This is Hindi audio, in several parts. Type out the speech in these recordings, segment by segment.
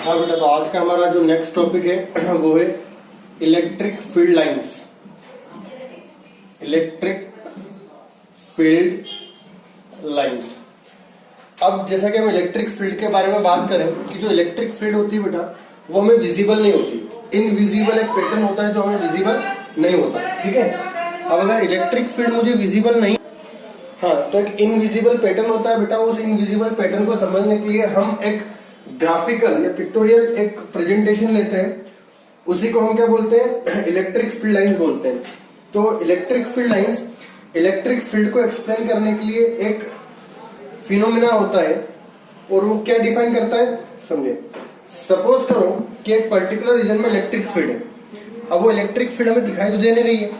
हाँ बेटा, तो आज का हमारा जो नेक्स्ट टॉपिक है वो है electric field lines. Electric field lines. अब जैसा कि हम इलेक्ट्रिक फील्ड के बारे में बात करें कि जो इलेक्ट्रिक फील्ड होती है बेटा वो हमें विजिबल नहीं होती, इनविजिबल एक पैटर्न होता है जो हमें विजिबल नहीं होता। ठीक है, अब अगर इलेक्ट्रिक फील्ड मुझे विजिबल नहीं, हाँ, तो एक इनविजिबल पैटर्न होता है बेटा। उस इनविजिबल पैटर्न को समझने के लिए हम एक ग्राफिकल या पिक्टोरियल एक प्रेजेंटेशन लेते हैं, उसी को हम क्या बोलते हैं, इलेक्ट्रिक फील्ड लाइंस बोलते हैं। तो electric field lines electric field को एक्सप्लेन करने के लिए एक फिनोमिना होता है, और वो क्या डिफाइन करता है समझे। सपोज करो कि एक पर्टिकुलर रीजन में इलेक्ट्रिक फील्ड है। अब वो इलेक्ट्रिक फील्ड हमें दिखाई तो दे नहीं रही है।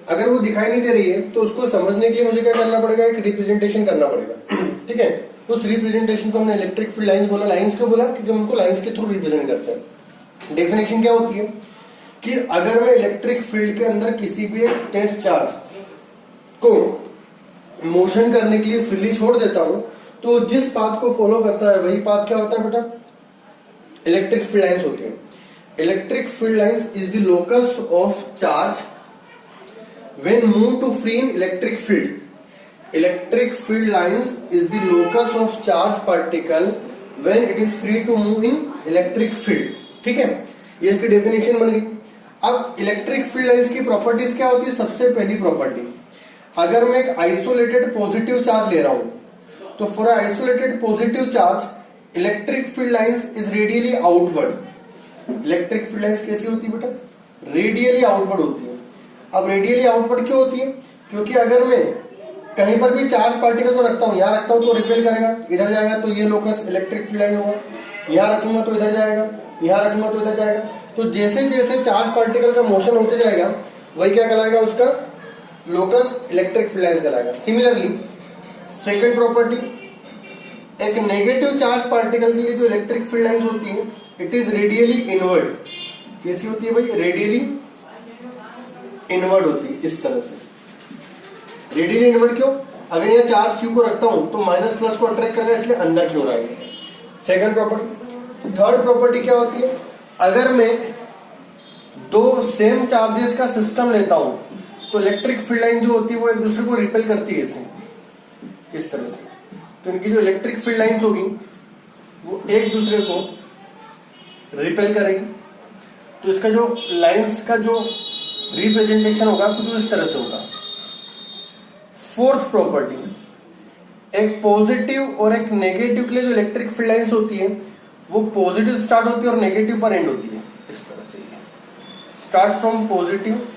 अगर वो दिखाई नहीं दे रही है तो उसको समझने के लिए मुझे क्या करना पड़ेगा, एक रिप्रेजेंटेशन करना पड़ेगा। ठीक है, उस रिप्रेजेंटेशन को हमने इलेक्ट्रिक फील्ड लाइंस बोला। लाइंस क्यों बोला, क्योंकि हम उनको लाइंस के थ्रू रिप्रेजेंट करते हैं। डेफिनेशन क्या होती है कि अगर मैं इलेक्ट्रिक फील्ड के अंदर किसी भी एक टेस्ट चार्ज को मोशन करने के लिए फ्रीली छोड़ देता हूं, तो जिस पाथ को फॉलो करता है वही पाथ क्या होता है बेटा, इलेक्ट्रिक फील्ड लाइंस होती है। Electric field lines is the locus of charge when moved to free in electric field. Electric field lines is the locus of charge particle when it is free to move in electric field. ठीक है, ये इसकी डेफिनेशन बन गई। अब इलेक्ट्रिक फील्ड लाइंस की प्रॉपर्टीज क्या होती है। सबसे पहली प्रॉपर्टी, अगर मैं एक आइसोलेटेड पॉजिटिव चार्ज ले रहा हूं तो for isolated positive charge electric field lines is radially outward. Electric field lines कैसी होती है बेटा, रेडियली आउटवर्ड होती है। अब रेडियली आउटवर्ड क्यों होती है, क्योंकि अगर मैं कहीं पर भी चार्ज पार्टिकल को रखता हूं, यहां रखता हूं तो रिपेल करेगा, इधर जाएगा तो ये लोकस इलेक्ट्रिक फील्ड लाइन होगा। यहां रखूंगा तो इधर जाएगा, यहां रखूंगा तो इधर जाएगा। तो जैसे जैसे चार्ज पार्टिकल का मोशन होते जाएगा वही क्या कहलाएगा, उसका लोकस इलेक्ट्रिक फील्ड लाइन कहलाएगा। सिमिलरली सेकेंड प्रॉपर्टी, एक नेगेटिव चार्ज पार्टिकल के लिए जो इलेक्ट्रिक फील्ड लाइन होती है इट इज रेडियली इनवर्ड। कैसी होती है भाई, रेडियली इनवर्ड होती है इस तरह से। रेडियली इनवर्ड क्यों, अगर ये चार्ज क्यू को रखता हूं तो माइनस प्लस को अट्रैक्ट करेगा, इसलिए अंदर क्यों आएगा। Second property. थर्ड प्रॉपर्टी क्या होती है, अगर मैं दो सेम चार्जेस का सिस्टम लेता हूं तो इलेक्ट्रिक फील्ड लाइन जो होती है वो एक दूसरे को रिपेल करती है ऐसे, इस तरह से। तो इनकी जो इलेक्ट्रिक फील्ड लाइंस होगी वो एक दूसरे को रिपेल करेगी। तो इसका जो लाइंस का जो रिप्रेजेंटेशन होगा तो इस तरह से होगा। फोर्थ प्रॉपर्टी, एक पॉजिटिव और एक नेगेटिव के लिए जो इलेक्ट्रिक फील्ड लाइंस होती है वो पॉजिटिव स्टार्ट होती है और नेगेटिव पर एंड होती है, इस तरह से। Start from positive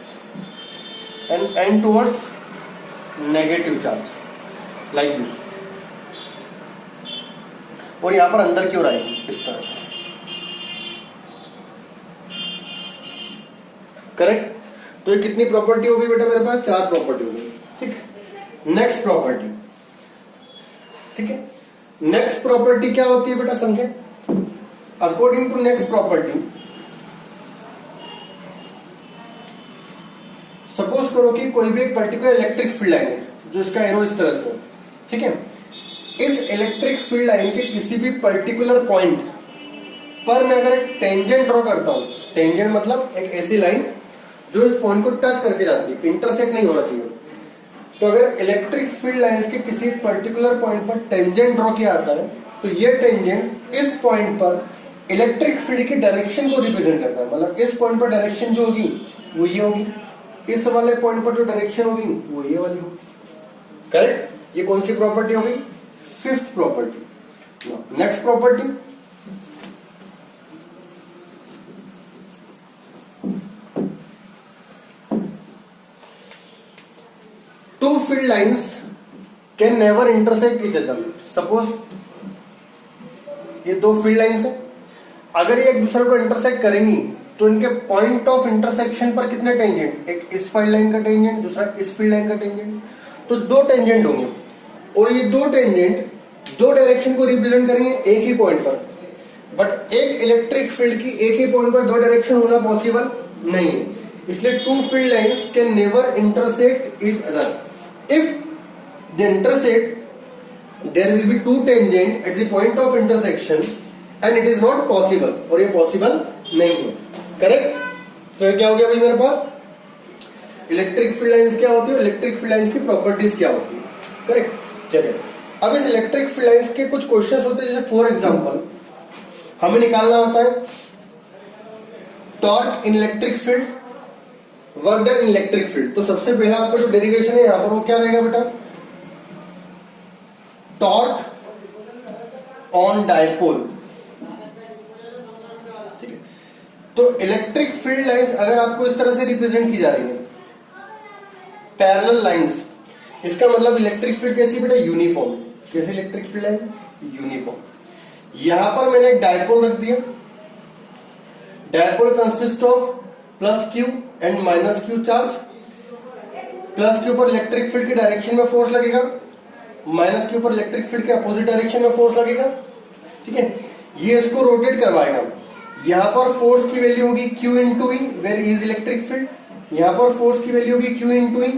and and towards negative charge like this. और यहां पर अंदर क्यों आएगी, इस तरह से। करेक्ट। तो ये कितनी प्रॉपर्टी होगी बेटा, मेरे पास 4 प्रॉपर्टी होगी। ठीक है, नेक्स्ट प्रॉपर्टी। ठीक है, नेक्स्ट प्रॉपर्टी क्या होती है बेटा, समझे। According to next property, suppose करो कि कोई भी एक पर्टिकुलर इलेक्ट्रिक फील्ड लाइन है जो इसका एरो इस तरह से। ठीक है, इस इलेक्ट्रिक फील्ड लाइन के किसी भी पर्टिकुलर पॉइंट पर मैं अगर एक टेंजेंट ड्रॉ करता हूं, टेंजेंट मतलब एक ऐसी लाइन जो इस पॉइंट को टच करके जाती है, इंटरसेक्ट नहीं होना चाहिए। तो अगर इलेक्ट्रिक फील्ड लाइंस के किसी पर्टिकुलर पॉइंट पर टेंजेंट ड्रॉ किया जाता है तो ये टेंजेंट इस पॉइंट पर इलेक्ट्रिक फील्ड की डायरेक्शन को रिप्रेजेंट करता है। मतलब इस पॉइंट पर डायरेक्शन जो होगी वो ये होगी, इस वाले पॉइंट पर जो डायरेक्शन होगी वो ये वाली होगी। करेक्ट, ये कौन सी प्रॉपर्टी होगी, fifth property. Next property, two field lines can never intersect each other. Suppose ये दो फील्ड लाइंस है, अगर ये एक दूसरे को इंटरसेक्ट करेंगी तो इनके पॉइंट ऑफ इंटरसेक्शन पर कितने टेंजेंट, एक इस फील्ड लाइन का टेंजेंट, दूसरा इस फील्ड लाइन का टेंजेंट, तो 2 टेंजेंट होंगे। और ये 2 टेंजेंट 2 डायरेक्शन को रिप्रेजेंट करेंगे एक ही पॉइंट पर। बट एक इलेक्ट्रिक फील्ड की एक ही पॉइंट पर 2 डायरेक्शन होना पॉसिबल नहीं है, इसलिए 2 field lines can never intersect each other. If they intersect, there will be 2 tangent at the point of intersection and it is not possible, और ये पॉसिबल नहीं है। करेक्ट? तो ये क्या हो गया भाई मेरे पास, इलेक्ट्रिक फील्ड लाइंस क्या होती है, इलेक्ट्रिक फील्ड लाइंस की प्रॉपर्टीज क्या होती है। करेक्ट? चलिए अब इस इलेक्ट्रिक फील्ड लाइंस के कुछ क्वेश्चंस होते हैं, जैसे फॉर एग्जांपल हमें निकालना होता है torque in electric field, work done in electric field. तो सबसे पहला आपका जो डेरिवेशन है यहां पर वो क्या रहेगा बेटा, टॉर्क ऑन डायपोल। ठीक है, तो इलेक्ट्रिक फील्ड लाइंस अगर आपको इस तरह से रिप्रेजेंट की जा रही है, पैरेलल लाइंस, इसका मतलब इलेक्ट्रिक फील्ड कैसी बेटा, यूनिफॉर्म। कैसे इलेक्ट्रिक फील्ड लाइन, यूनिफॉर्म। यहां पर मैंने एक डायपोल रख दिया, dipole consist of plus Q and minus Q charge. Plus Q पर इलेक्ट्रिक फील्ड की डायरेक्शन में फोर्स लगेगा, माइनस क्यू पर इलेक्ट्रिक फील्ड के अपोजिट डायरेक्शन में फोर्स लगेगा। ठीक है, ये इसको रोटेट करवाएगा। यहां पर फोर्स की वैल्यू होगी Q इंटू ई, वेयर इज इलेक्ट्रिक फील्ड। यहां पर फोर्स की वैल्यू होगी Q इंटू ई।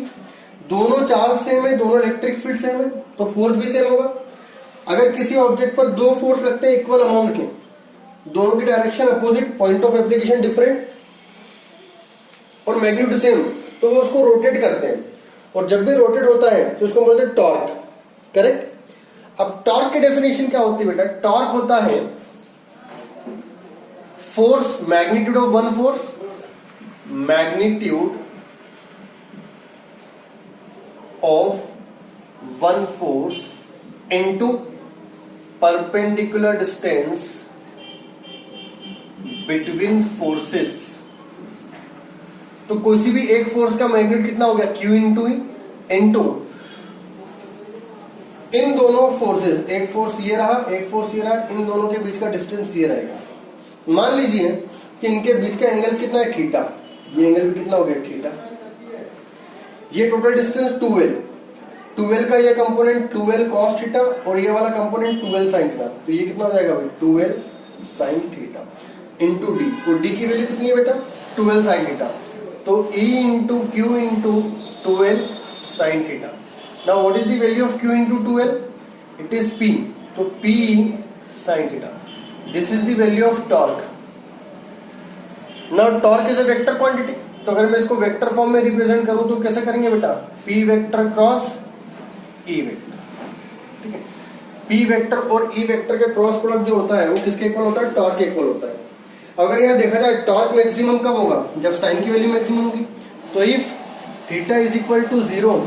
दोनों चार्ज सेम है, दोनों इलेक्ट्रिक फील्ड सेम है, तो फोर्स भी सेम होगा। अगर किसी ऑब्जेक्ट पर दो फोर्स लगते हैं इक्वल अमाउंट के, दोनों की direction opposite, point of application different और मैग्नीट्यूड सेम, तो वो उसको रोटेट करते हैं, और जब भी रोटेट होता है तो उसको बोलते हैं टॉर्क। करेक्ट? अब टॉर्क की डेफिनेशन क्या होती है बेटा, टॉर्क होता है force, magnitude of one force, magnitude of one force into perpendicular distance between forces. तो कोई सी भी एक फोर्स का मैग्नीट्यूड कितना हो गया, Q इंटू ई, इंटू इन दोनों फोर्सेस, एक फोर्स ये रहा, एक फोर्स ये रहा, इन दोनों के बीच का डिस्टेंस ये रहेगा। मान लीजिए कि इनके बीच का एंगल कितना है, थीटा। ये एंगल भी कितना हो गया, थीटा। ये टोटल डिस्टेंस 2l, 2l का ये कंपोनेंट 2l cos थीटा और ये वाला कंपोनेंट 2l sin थीटा। तो ये कितना हो जाएगा भाई, 2l sin theta into D. तो डी की वैल्यू कितनी है बेटा, 2l sin थीटा। तो E into Q into 2l sin theta. Now what is the value of Q into 2l? It is P. तो P sin theta. This is the value of torque. Now torque is a vector quantity. तो अगर मैं इसको वेक्टर फॉर्म में रिप्रेजेंट करूं तो कैसे करेंगे बेटा, P vector cross E vector. ठीक है, P वेक्टर और E वेक्टर के क्रॉस प्रोडक्ट जो होता है वो किसके इक्वल होता है, टॉर्क के इक्वल होता है। अगर यहाँ देखा जाए टॉर्क मैक्सिमम कब होगा, जब साइन की वैल्यू मैक्सिमम होगी। तो if theta is equal to 0,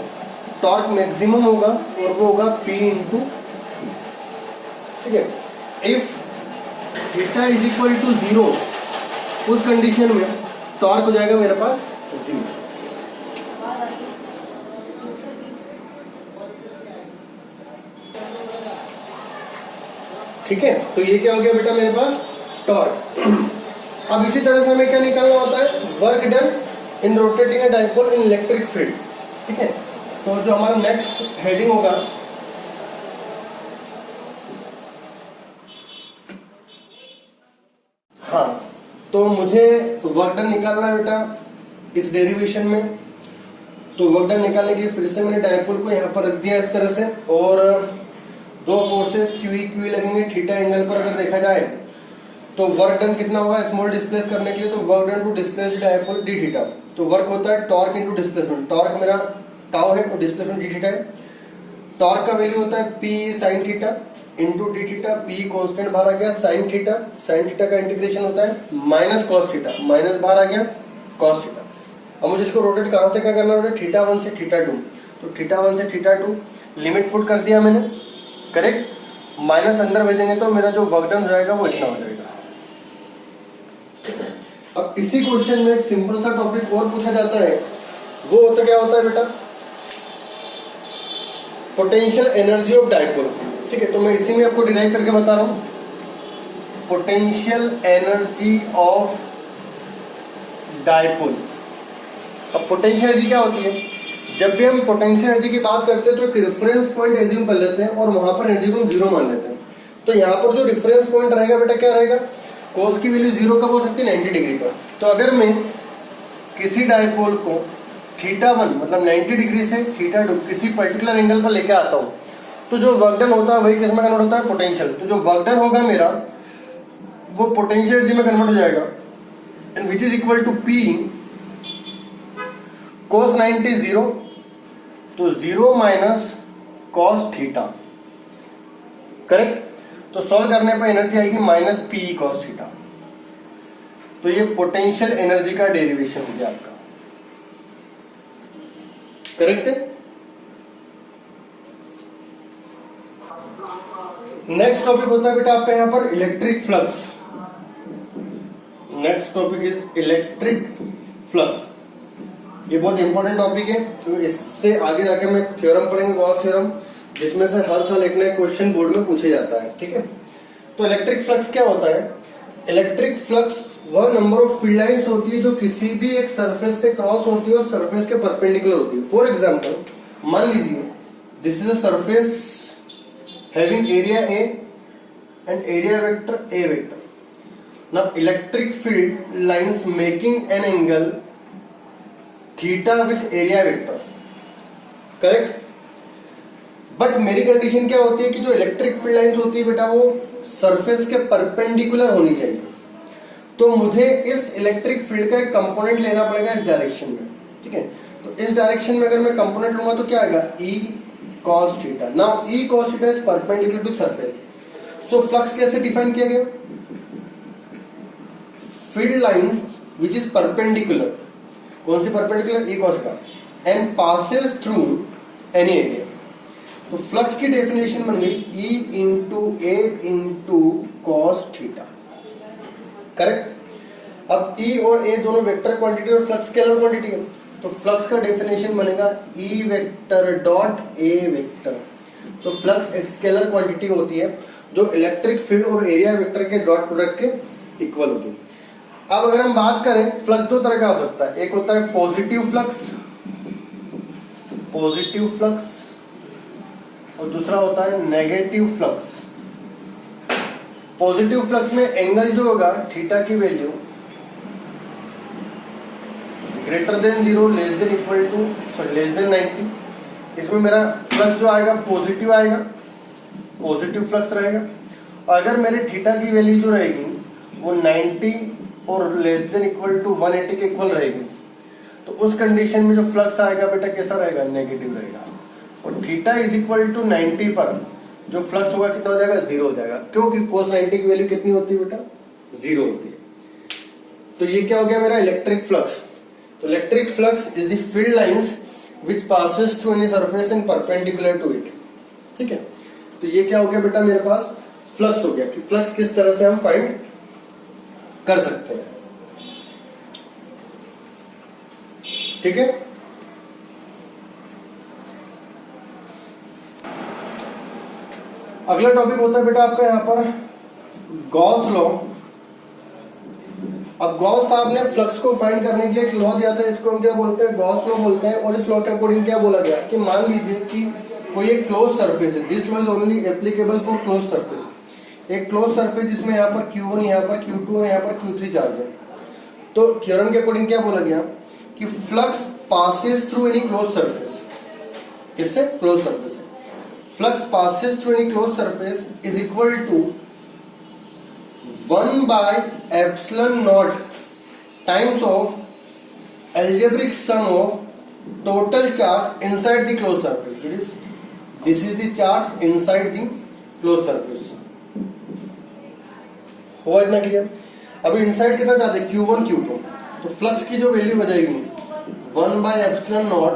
torque maximum होगा और वो होगा P इंटू। ठीक है, if theta is equal to 0, उस कंडीशन में टॉर्क हो जाएगा मेरे पास 0। ठीक है, तो ये क्या हो गया बेटा मेरे पास, टॉर्क। अब इसी तरह से हमें क्या निकालना होता है, work done in rotating a dipole in electric field. ठीक है, तो जो हमारा नेक्स्ट हेडिंग होगा, हाँ, तो मुझे वर्क डन निकालना है बेटा इस डेरिवेशन में। तो वर्क डन निकालने के लिए फिर से मैंने डायपोल को यहाँ पर रख दिया इस तरह से, और दो फोर्सेस QE लगेंगे थीटा एंगल पर। अगर देखा जाए तो वर्क डन कितना होगा स्मॉल डिस्प्लेस करने के लिए, तो work done to displace dipole d theta. तो वर्क होता है टॉर्क इनटू डिस्प्लेसमेंट। टॉर्क मेरा टाउ है और डिस्प्लेसमेंट डी थीटा है। टॉर्क का वैल्यू होता है P sin theta into d theta. P constant बाहर आ गया, sin थीटा, sin थीटा का इंटीग्रेशन होता है माइनस cos थीटा, माइनस बाहर आ गया cos थीटा। अब मुझे इसको रोटेट कहां से क्या करना है, थीटा 1 से थीटा 2। तो थीटा 1 से थीटा 2 लिमिट पुट कर दिया मैंने। करेक्ट, माइनस अंदर भेजेंगे तो मेरा जो वर्क डन हो जाएगा वो इतना हो जाएगा। अब इसी क्वेश्चन में एक सिंपल सा टॉपिक और पूछा जाता है, वो होता क्या होता है बेटा, पोटेंशियल एनर्जी ऑफ डायपोल। ठीक है, तो मैं इसी में आपको डिराइव करके बता रहा हूं, पोटेंशियल एनर्जी ऑफ डायपोल। अब पोटेंशियल एनर्जी क्या होती है, जब भी हम पोटेंशियल एनर्जी की बात करते हैं तो एक रेफरेंस पॉइंट एज्यूम कर लेते हैं और वहां पर एनर्जी को हम 0 मान लेते हैं। तो यहाँ पर जो रेफरेंस पॉइंट रहेगा बेटा क्या रहेगा, कोस की वैल्यू 0 कब हो सकती है, 90 डिग्री पर। तो अगर मैं किसी डायपोल को थीटा 1 मतलब 90 डिग्री से थीटा 2 किसी पर्टिकुलर एंगल पर लेके आता हूं, तो जो वर्क डन होता है वही किस में कन्वर्ट होता है, पोटेंशियल। तो जो वर्क डन होगा मेरा वो पोटेंशियल एनर्जी में कन्वर्ट हो जाएगा, and which is equal to P cos 90 0, तो 0 माइनस cos थीटा, करेक्ट। तो सॉल्व करने पर एनर्जी आएगी माइनस पी cos थीटा। तो ये पोटेंशियल एनर्जी का डेरिवेशन हो गया आपका, करेक्ट है। नेक्स्ट टॉपिक होता है बेटा आपका यहाँ पर electric flux. Next topic is electric flux. ये बहुत इंपॉर्टेंट टॉपिक है क्योंकि इससे आगे जाके मैं थ्योरम पढ़ेंगे, गॉस थ्योरम, जिसमें से हर साल एक नया क्वेश्चन बोर्ड में पूछे जाता है, ठीक है। तो इलेक्ट्रिक फ्लक्स क्या होता है? इलेक्ट्रिक फ्लक्स वह नंबर ऑफ फील्ड लाइंस होती है जो किसी भी एक सरफेस से क्रॉस होती है और सरफेस के परपेंडिकुलर होती है। फॉर एग्जांपल मान लीजिए this is a surface having area A and area vector A vector. Now electric field lines making an angle theta with area vector, correct. But मेरी कंडीशन क्या होती है कि जो इलेक्ट्रिक फील्ड लाइंस होती है बेटा वो सरफेस के परपेंडिकुलर होनी चाहिए। तो मुझे इस इलेक्ट्रिक फील्ड का एक कंपोनेंट लेना पड़ेगा इस डायरेक्शन में, ठीक है। तो इस डायरेक्शन में अगर मैं कंपोनेंट लूंगा तो क्या आएगा? E cos theta. Now E cos theta is perpendicular to surface. So flux कैसे डिफाइन किया गया? Field lines which is perpendicular, कौन सी perpendicular? E cos theta, and passes through any area. तो फ्लक्स की डेफिनेशन बन गई E into A into cos theta, correct. अब E और A दोनों वेक्टर क्वांटिटी और फ्लक्स स्केलर क्वांटिटी है, तो फ्लक्स का डेफिनेशन बनेगा E vector dot A vector. तो फ्लक्स एक स्केलर क्वांटिटी होती है जो इलेक्ट्रिक फील्ड और एरिया वेक्टर के डॉट प्रोडक्ट के इक्वल होती है। अब अगर हम बात करें, फ्लक्स दो तरह का हो सकता है, एक होता है पॉजिटिव फ्लक्स और दूसरा होता है नेगेटिव फ्लक्स। पॉजिटिव फ्लक्स में एंगल जो होगा थीटा की value greater than 0 less than equal to less than 90। इसमें मेरा फ्लक्स जो आएगा पॉजिटिव आएगा, पॉजिटिव फ्लक्स रहेगा। और अगर मेरे थीटा की वैल्यू जो रहेगी वो 90 और लेस देन इक्वल टू 180 के इक्वल रहेगी, तो उस कंडीशन में जो फ्लक्स आएगा बेटा कैसा रहेगा? नेगेटिव रहेगा। और थीटा इज इक्वल टू 90 पर जो फ्लक्स होगा कितना हो जाएगा? 0 हो जाएगा। क्योंकि cos 90 की वैल्यू कितनी होती है बेटा? 0 होती है। तो ये क्या हो गया मेरा इलेक्ट्रिक फ्लक्स। तो electric flux is the field lines which passes through any surface and perpendicular to it, ठीक है। तो ये क्या हो गया बेटा मेरे पास? फ्लक्स हो गया। कि फ्लक्स किस तरह से हम फाइंड कर सकते हैं, ठीक है। अगला टॉपिक होता है बेटा आपका यहाँ पर गॉस लॉ। अब गॉस साहब ने फ्लक्स को फाइंड करने के लिए एक लॉ दिया था, इसको हम क्या बोलते हैं? गॉस लॉ बोलते हैं। और इस लॉ के अकॉर्डिंग क्या बोला गया कि मान लीजिए कि कोई एक क्लोज सरफेस है, this law is only applicable for close surface. एक क्लोज सरफेस जिसमें यहाँ पर Q1, यहाँ पर Q2 और यहाँ पर Q3 चार्ज है। तो थ्योरम के अकॉर्डिंग क्या बोला गया कि flux passes through any close surface, किससे? Close surface. Flux passes through any close surface is equal to 1 by epsilon naught times of algebraic sum of total charge inside the closed surface. This is the charge inside the closed surface. हुआ इतना क्लियर? अभी इनसाइड कितना चार्ज है? Q1 Q2। तो फ्लक्स की जो वैल्यू हो जाएगी 1 by epsilon naught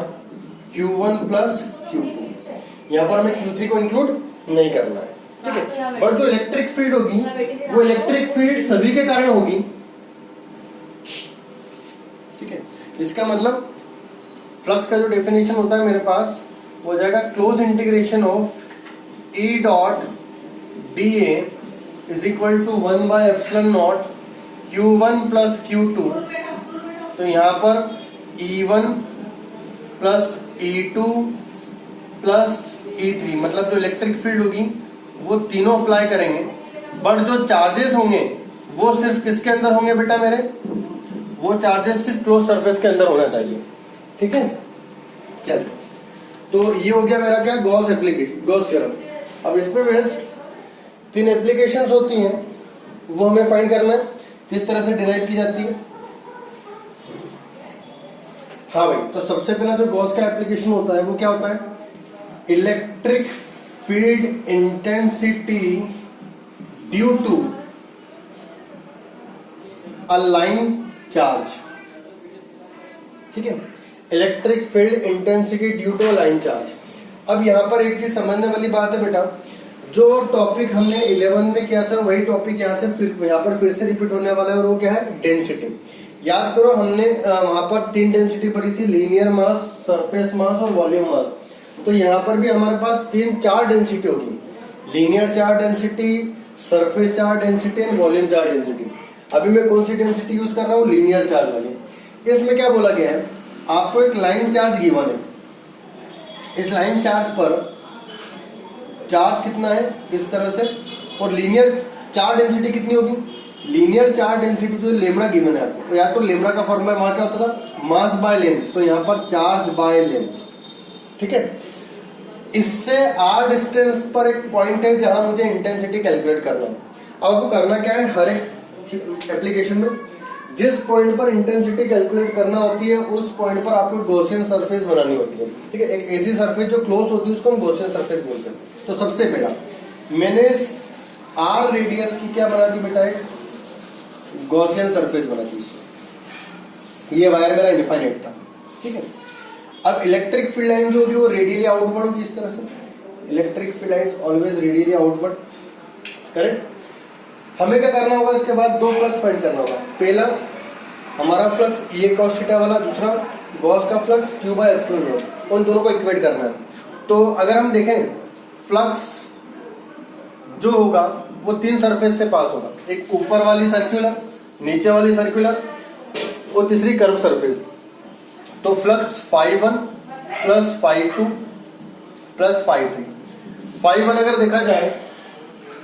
Q1 plus Q2। यहाँ पर हमें Q3 को इंक्लूड नहीं करना है, ठीक है। बट जो इलेक्ट्रिक फील्ड होगी वो इलेक्ट्रिक फील्ड सभी के कारण होगी, ठीक है। इसका मतलब फ्लक्स का जो डेफिनेशन होता है मेरे पास वो हो जाएगा close integration of E dot dA is equal to 1 by epsilon naught Q1 plus Q2। तो यहाँ पर E1 plus E2 plus E3, मतलब जो इलेक्ट्रिक फील्ड होगी वो तीनों अप्लाई करेंगे। बट जो चार्जेस होंगे वो सिर्फ किसके अंदर होंगे बेटा मेरे? वो चार्जेस सिर्फ क्लोज सरफेस के अंदर होना चाहिए, ठीक है। चल, तो ये हो गया मेरा क्या? Gauss theorem. अब इस पे बेस्ड 3 एप्लीकेशंस होती हैं। वो हमें फाइंड करना है। किस तरह से डिराइव की जाती है? हाँ भाई, तो सबसे पहला जो गॉस का एप्लीकेशन होता है वो क्या होता है? Electric field intensity due to a line charge. ठीक है, electric field intensity due to a line charge. अब यहां पर एक चीज समझने वाली बात है बेटा, जो टॉपिक हमने 11 में किया था वही टॉपिक यहाँ से फिर से रिपीट होने वाला है, और वो क्या है? डेंसिटी। याद करो, हमने वहां पर 3 डेंसिटी पढ़ी थी, लीनियर मास, सरफेस मास और वॉल्यूम मास। तो यहाँ पर भी हमारे पास 4 डेंसिटी होगी, linear charge density, surface charge density and volume charge density. अभी मैं कौन सी डेंसिटी यूज कर रहा हूँ? लीनियर चार्ज वाली। इसमें क्या बोला गया है, आपको एक लाइन चार्ज गिवन है, इस लाइन चार्ज पर चार्ज कितना है इस तरह से, और लीनियर चार्ज डेंसिटी कितनी होगी? लीनियर चार्ज डेंसिटी जो लेमड़ा गिवन है आपको, यार तो लेमड़ा का फॉर्मूला वहां क्या होता था? मास बाय लेंथ, तो यहाँ पर चार्ज बाय लेंथ। ठीक है, इससे आर डिस्टेंस पर एक पॉइंट है जहां मुझे इंटेंसिटी कैलकुलेट करना है। अब आपको करना क्या है, हर एक एप्लीकेशन में जिस पॉइंट पर इंटेंसिटी कैलकुलेट करना होती है उस पॉइंट पर आपको गॉसियन सरफेस बनानी होती है। ठीक है, एक ऐसी सरफेस जो क्लोज होती है उसको हम गॉसियन सरफेस बोलते हैं। तो सबसे पहला मैंने आर रेडियस की क्या बना दी बेटा? एक गॉसियन सरफेस बना दी। ये वायर मेरा इनफाइनाइट था। ठीक है, अब इलेक्ट्रिक फील्ड लाइन जो होगी वो रेडियली आउटवर्ड होगी इस तरह से। Electric field line always radially outward, correct. हमें क्या करना होगा? इसके बाद 2 फ्लक्स फाइंड करना होगा। पहला हमारा फ्लक्स ये cos थीटा वाला, दूसरा गॉस का flux Q by epsilon not. उन दोनों को इक्वेट करना है। तो अगर हम देखें, फ्लक्स जो होगा वो 3 सरफेस से पास होगा, एक ऊपर वाली सर्कुलर, नीचे वाली सर्कुलर और तीसरी कर्व सरफेस। तो फ्लक्स φ1 प्लस φ2 प्लस φ3। φ1 अगर देखा जाए,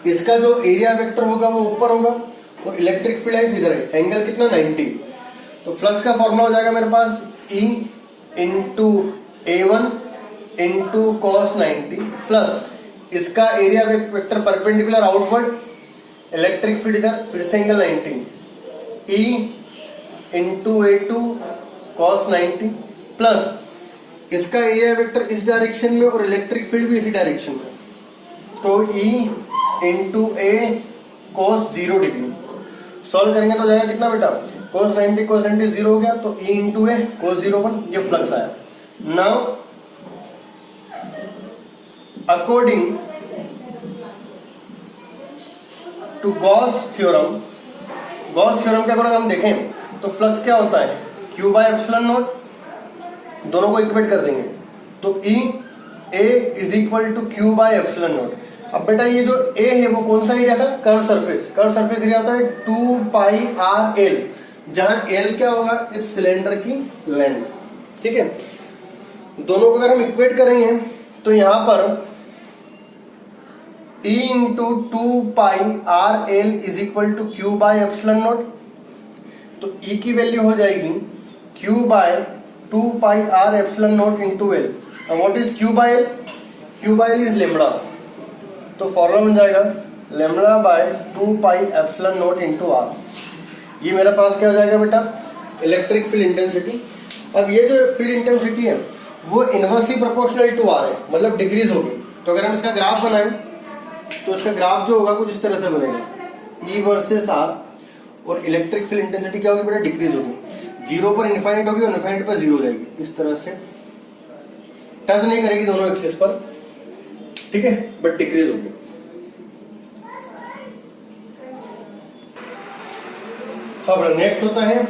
इसका जो एरिया वेक्टर होगा वो ऊपर होगा और इलेक्ट्रिक फील्ड लाइंस इधर है, एंगल कितना? 90। तो फ्लक्स का फॉर्मूला हो जाएगा मेरे पास E into A1 into cos 90 plus इसका area vector perpendicular outward, electric field इधर, फिर से angle 90, E into A2 cos 90 plus इसका एरिया वेक्टर इस डायरेक्शन में और इलेक्ट्रिक फील्ड भी इसी डायरेक्शन में, तो E into A cos 0 degree. Solve करेंगे तो जाएगा कितना बेटा? cos 90 0 हो गया, तो E इंटू A cos 01, ये फ्लक्स आया। Now according to Gauss theorem के अगर हम देखें तो फ्लक्स क्या होता है? Q बाय एप्सिलॉन नॉट, दोनों को इक्वेट कर देंगे तो E A is equal to Q by epsilon nought. अब बेटा ये जो A है वो कौन सा एरिया था? कर्व सरफेस एरिया होता है 2 पाई आर एल, जहां L क्या होगा? इस सिलेंडर की लेंथ। ठीक है, दोनों को अगर हम इक्वेट करेंगे तो यहां पर E into 2 pi R L is equal to Q by epsilon naught. तो E की वैल्यू हो जाएगी Q by 2 pi R epsilon naught into L. What is Q by L? Q by L is lambda, तो फॉर्मूला बन जाएगा lambda by 2 pi epsilon naught into R. ये मेरे पास क्या हो जाएगा बेटा? Electric field intensity. अब ये जो फील्ड इंटेंसिटी है वो इनवर्सली प्रोपोर्शनल टू आर है, मतलब डिक्रीज होगी। तो अगर हम इसका ग्राफ बनाएं तो इसका ग्राफ जो होगा कुछ इस तरह से बनेगा, E वर्सेस आर, और इलेक्ट्रिक फील्ड इंटेंसिटी क्या होगी बेटा? डिक्रीज होगी, 0 पर इनफाइनाइट होगी और इनफाइनाइट पर 0 हो जाएगी, इस तरह से टच नहीं करेगी दोनों एक्सिस पर। ठीक है, बट डिक्रीज होगी। अब नेक्स्ट होता है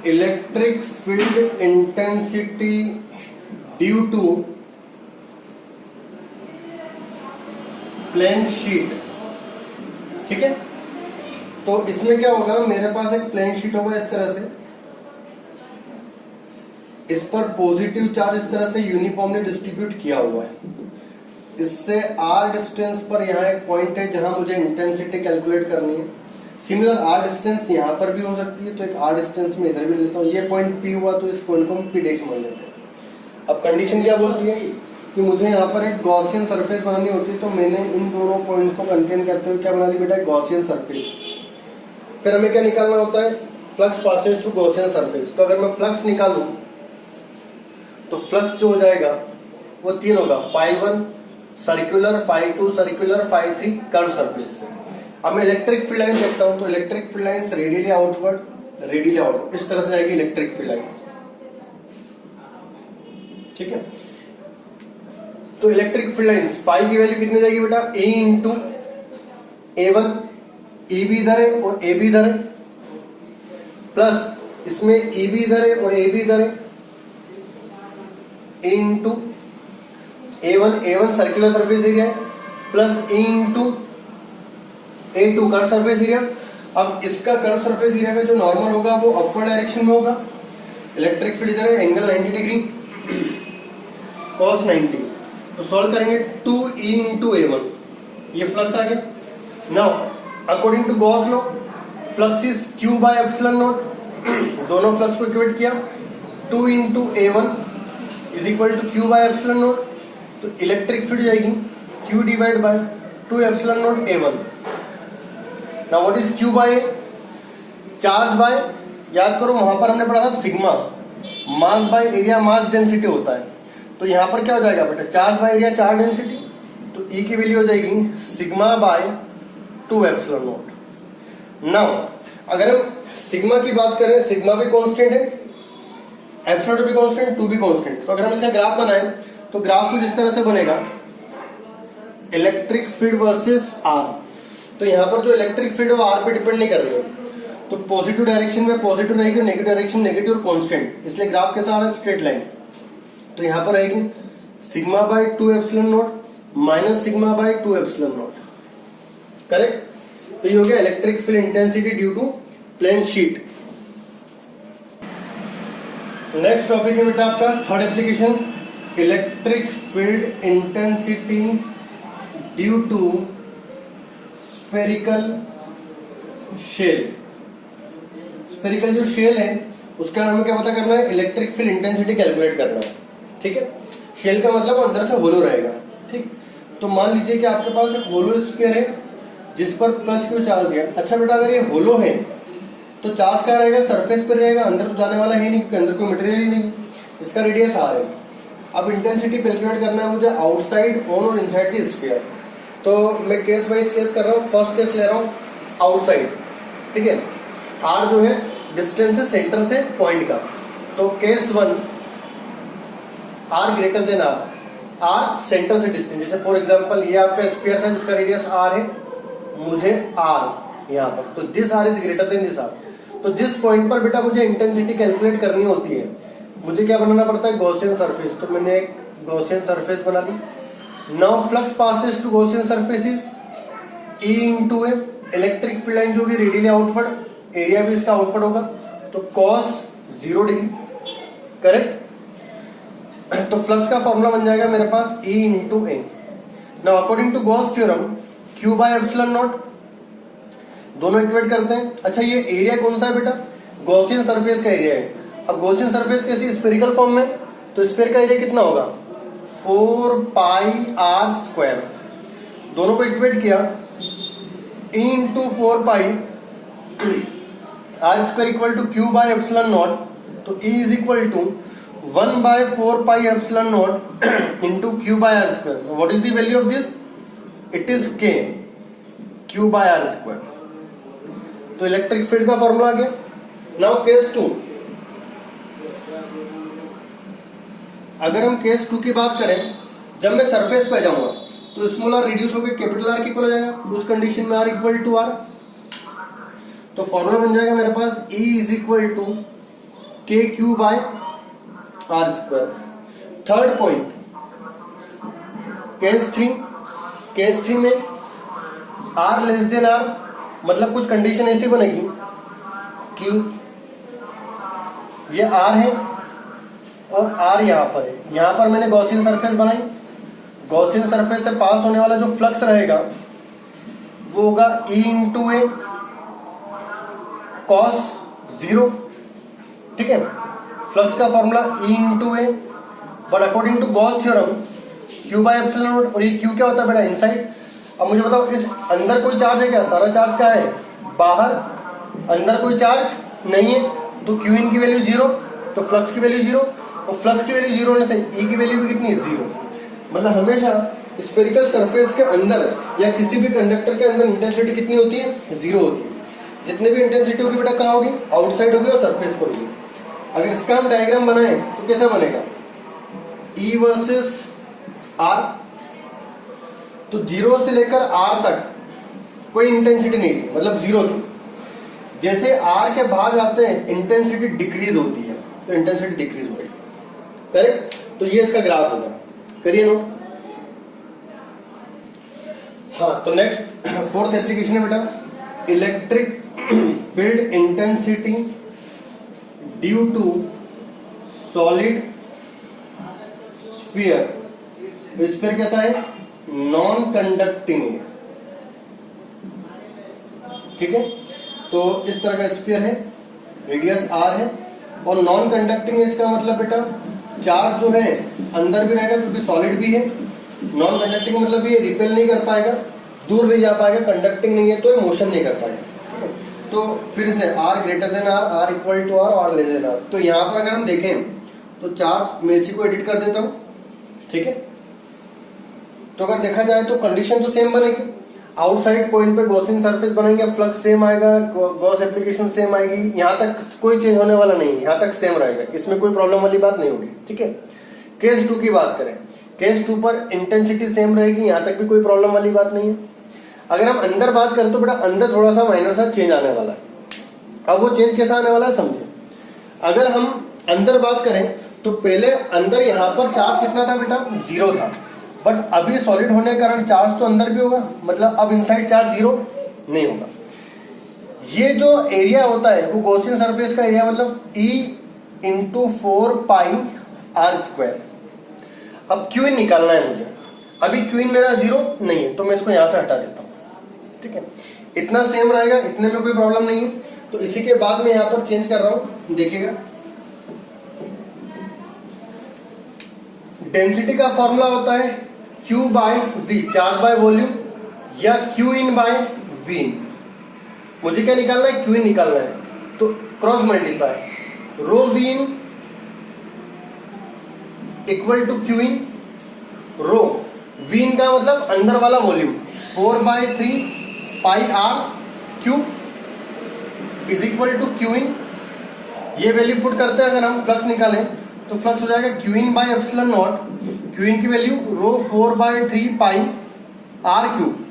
electric field intensity due to plane sheet. ठीक है, तो इसमें क्या होगा? मेरे पास एक प्लेन शीट होगा इस तरह से, इस पर पॉजिटिव चार्ज इस तरह से यूनिफॉर्मली डिस्ट्रीब्यूट किया हुआ है। इससे r डिस्टेंस पर यहाँ एक पॉइंट है जहां मुझे इंटेंसिटी कैलकुलेट करनी है। सिमिलर r डिस्टेंस यहाँ पर भी हो सकती है, तो एक r डिस्टेंस में इधर भी लेता हूँ। ये पॉइंट P हुआ तो इस पॉइंट को हम P डैश मान लेते हैं। अब कंडीशन क्या बोलती है कि मुझे यहाँ पर एक गॉसियन सरफेस बनानी होती है, तो मैंने इन दोनों पॉइंट्स को कंटेन करते हुए क्या बना ली बेटा? Gaussian surface. फिर हमें क्या निकालना होता है, flux passes through Gaussian surface. तो अगर मैं फ्लक्स निकालूं तो फ्लक्स जो हो जाएगा वो 3 होगा, φ1 सर्कुलर, φ2 सर्कुलर, φ3 कर्व सरफेस से। अब मैं इलेक्ट्रिक फील्ड लाइन देखता हूं तो electric field lines radially outward, radially outward, इस तरह से आएगी इलेक्ट्रिक फील्ड लाइंस। ठीक है, तो इलेक्ट्रिक फील्ड लाइंस फाई की वैल्यू कितनी जाएगी बेटा, ए इंटू A1, ई भी इधर है और ए भी इधर है, प्लस इसमें ई भी इधर है और ए भी इधर है, E into A1 circular surface area है, plus E into A2 curve surface area. अब इसका कर्व सरफेस एरिया का जो नॉर्मल होगा वो अपवर्ड डायरेक्शन में होगा। इलेक्ट्रिक फील्ड इधर है, एंगल 90 डिग्री, cos 90। तो सॉल्व करेंगे 2E इंटू A1, ये फ्लक्स आ गया। Now according to Gauss law flux is Q by epsilon naught, दोनों फ्लक्स को इक्वेट किया, 2 into A1 is equal to Q by epsilon naught. तो इलेक्ट्रिक फील्ड जाएगी Q divide by 2 epsilon naught A1। Now what is Q by, charge by, याद करो वहां पर हमने पढ़ा था sigma, mass by area, mass density होता है। तो यहां पर क्या हो जाएगा बेटा, charge by area, charge density. तो E की वैल्यू हो जाएगी sigma by 2 epsilon not. Now अगर हम सिग्मा की बात करें, सिग्मा भी कांस्टेंट है, एप्सिलॉन भी कांस्टेंट, 2 भी कांस्टेंट। तो अगर हम इसका ग्राफ बनाएं तो ग्राफ कुछ इस तरह से बनेगा, इलेक्ट्रिक फील्ड वर्सेस R। तो यहाँ पर जो इलेक्ट्रिक फील्ड है वो R पे डिपेंड नहीं कर रही है, तो पॉजिटिव डायरेक्शन में पॉजिटिव रहेगी, नेगेटिव डायरेक्शन नेगेटिव और कांस्टेंट, इसलिए ग्राफ कैसा आ रहा है, स्ट्रेट लाइन। तो यहाँ पर रहेगी sigma by 2 epsilon naught minus sigma by 2 epsilon naught, correct. तो ये हो गया electric field intensity due to plane sheet. Next topic है बेटा आपका third application, electric field intensity due to spherical shell. Spherical जो शेल है उसका हमें क्या पता करना है, इलेक्ट्रिक फील्ड इंटेंसिटी कैलकुलेट करना है। ठीक है, शेल का मतलब अंदर से होलो रहेगा। ठीक, तो मान लीजिए कि आपके पास एक होलो स्फीयर है जिस पर प्लस क्यू चार्ज दिया। अच्छा बेटा, अगर ये होलो है तो चार्ज कहाँ रहेगा, सरफेस पर रहेगा, अंदर तो जाने वाला है नहीं क्योंकि अंदर कोई मटेरियल ही नहीं। इसका रेडियस R है। अब इंटेंसिटी कैलकुलेट करना है मुझे आउटसाइड, ऑन और इनसाइड द स्फीयर। तो मैं केस वाइज केस कर रहा हूँ, फर्स्ट केस ले रहा हूँ आउटसाइड। ठीक है, R जो है डिस्टेंस है सेंटर से पॉइंट का। तो case 1 R greater than R centre से डिस्टेंस। जैसे फॉर एग्जांपल ये आपका स्फीयर था जिसका रेडियस R है, मुझे R यहाँ पर, तो this R is greater than this R। तो जिस पॉइंट पर बेटा मुझे इंटेंसिटी कैलकुलेट करनी होती है, मुझे क्या बनाना पड़ता है, गॉसियन सरफेस। तो मैंने एक गॉसियन सरफेस बना ली। Now flux passes to Gaussian surface is E into A, electric field line जो भी रेडियली आउटवर्ड, एरिया भी इसका आउटवर्ड होगा, तो cos 0 डिग्री, करेक्ट। तो फ्लक्स का फॉर्मूला बन जाएगा मेरे पास E into A. Now according to Gauss theorem Q by epsilon naught, दोनों इक्वेट करते हैं। अच्छा, ये एरिया कौन सा है बेटा, गॉसियन सरफेस का एरिया है। अब गॉसियन सरफेस कैसी, स्फेरिकल फॉर्म में, तो स्फीयर का एरिया कितना होगा, 4 पाई R स्क्वायर। दोनों को इक्वेट किया, E into 4 pi R square equal to Q by epsilon naught. तो E is equal to 1 by 4 pi epsilon naught into Q by R square. What is the value of this, it is K, Q by R square. तो इलेक्ट्रिक फील्ड का फॉर्मूला आ गया। नाउ केस 2, अगर हम केस 2 की बात करें, जब मैं सरफेस पे जाऊंगा तो स्मॉल r रिड्यूस होकर कैपिटल R के इक्वल हो जाएगा। उस कंडीशन में R इक्वल टू R, तो फॉर्मूला बन जाएगा मेरे पास E is equal to KQ by R square. Third point case 3 में R लेस देन R, मतलब कुछ कंडीशन ऐसी बनेगी कि ये R है और R यहाँ पर है। यहाँ पर मैंने गॉसियन सरफेस बनाई, गॉसियन सरफेस से पास होने वाला जो फ्लक्स रहेगा वो होगा E इंटू ए cos 0। ठीक है, फ्लक्स का formula E into A, but according to Gauss theorem Q by epsilon naught, और ये Q क्या होता है बेटा, इनसाइड। अब मुझे बताओ इस अंदर कोई चार्ज है क्या, सारा चार्ज क्या है बाहर, अंदर कोई चार्ज नहीं है, तो क्यू इन की वैल्यू 0, तो फ्लक्स की वैल्यू 0, और फ्लक्स की वैल्यू 0 होने से ई की वैल्यू भी कितनी है 0। मतलब हमेशा स्फेरिकल सरफेस के अंदर या किसी भी कंडक्टर के अंदर इंटेंसिटी कितनी होती है, 0 होती है। जितनी भी इंटेंसिटी होगी बेटा कहाँ होगी, आउटसाइड होगी और सरफेस पर होगी। अगर इसका हम डायग्राम बनाएं तो कैसा बनेगा, E वर्सेस R, तो 0 से लेकर R तक कोई इंटेंसिटी नहीं थी, मतलब 0 थी। जैसे R के बाहर जाते हैं इंटेंसिटी डिक्रीज होती है, तो इंटेंसिटी डिक्रीज हो रही है, करेक्ट। तो ये इसका ग्राफ होगा, करिए नोट। हाँ, तो नेक्स्ट फोर्थ एप्लीकेशन है बेटा, electric field intensity due to solid sphere. Sphere कैसा है, नॉन कंडक्टिंग है, ठीक है। तो इस तरह का स्फीयर है, रेडियस r है और नॉन कंडक्टिंग है। इसका मतलब बेटा चार्ज जो है अंदर भी रहेगा क्योंकि सॉलिड भी है। नॉन कंडक्टिंग मतलब ये रिपेल नहीं कर पाएगा, दूर नहीं जा पाएगा, कंडक्टिंग नहीं है तो ये मोशन नहीं कर पाएगा, ठीक है। तो फिर से r greater than r, r equal to r और लेस देन r। तो यहाँ पर अगर हम देखें तो चार्ज मैं इसी को एडिट कर देता हूँ, ठीक है। तो अगर देखा जाए तो कंडीशन तो सेम बनेगी, आउटसाइड पॉइंट पे गॉसियन सरफेस बनेंगे, फ्लक्स सेम आएगा, गॉस एप्लीकेशन सेम आएगी, यहाँ तक कोई चेंज होने वाला नहीं है, यहाँ तक सेम रहेगा, इसमें कोई प्रॉब्लम वाली बात नहीं होगी, ठीक है। केस 2 की बात करें, केस 2 पर इंटेंसिटी सेम रहेगी, यहाँ तक भी कोई प्रॉब्लम वाली बात नहीं है। अगर हम अंदर बात करें तो बेटा अंदर थोड़ा सा माइनर सा चेंज आने वाला है। अब वो चेंज कैसा आने वाला है समझे। अगर हम अंदर बात करें तो पहले अंदर यहाँ पर चार्ज कितना था बेटा, 0 था, बट अभी सॉलिड होने के कारण चार्ज तो अंदर भी होगा, मतलब अब इनसाइड चार्ज 0 नहीं होगा। ये जो एरिया होता है वो गॉसियन सरफेस का एरिया, मतलब E into 4 pi R square. अब क्यू इन निकालना है मुझे, अभी क्यू इन मेरा 0 नहीं है तो मैं इसको यहां से हटा देता हूं, ठीक है। इतना सेम रहेगा, इतने में कोई प्रॉब्लम नहीं है। तो इसी के बाद मैं यहां पर चेंज कर रहा हूं, देखिएगा डेंसिटी का फॉर्मूला होता है Q by V, charge by volume, या Q in by V in. मुझे क्या निकालना है, Q इन निकालना है, तो cross multiply rho V in equal to Q in. Rho V in का मतलब अंदर वाला volume 4/3 pi R cube is equal to Q in. ये वैल्यू पुट करते हैं, अगर हम फ्लक्स निकालें तो फ्लक्स हो जाएगा Q in by epsilon naught, Q in की value rho 4/3 pi R cube.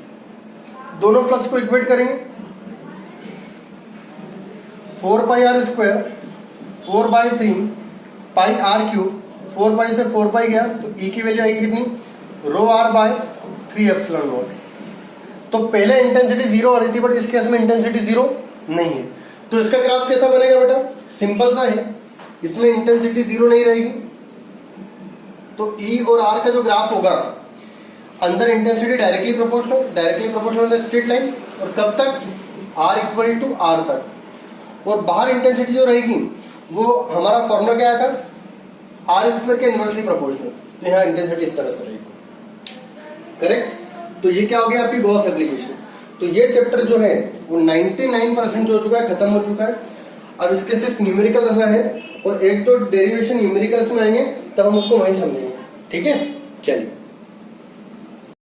दोनों फ्लक्स को इक्वेट करेंगे, 4 pi R square 4/3 pi R cube, 4 pi से 4 पाई गया तो E की वैल्यू आएगी कितनी, रो r बाय 3 एप्सिलॉन नॉट। तो पहले इंटेंसिटी 0 हो रही थी, बट इस केस में इंटेंसिटी 0 नहीं है। तो इसका ग्राफ कैसा बनेगा बेटा, सिंपल सा है, इसमें इंटेंसिटी 0 नहीं रहेगी, तो E और R का जो ग्राफ होगा, अंदर intensity directly proportional straight line, और कब तक, R इक्वल टू R तक, और बाहर इंटेंसिटी जो रहेगी वो हमारा फॉर्मूला क्या आया था, R स्क्वायर के इनवर्सली प्रोपोर्शनल। तो यहाँ इंटेंसिटी इस तरह से रहेगी, करेक्ट। तो ये क्या हो गया आपकी गॉस एप्लीकेशन। तो ये चैप्टर जो है वो 99% हो चुका है, खत्म हो चुका है। अब इसके सिर्फ न्यूमेरिकल ऐसा है, और एक दो डेरिवेशन न्यूमेरिकल्स में आएंगे तब हम उसको वहीं समझेंगे, ठीक है। चलिए।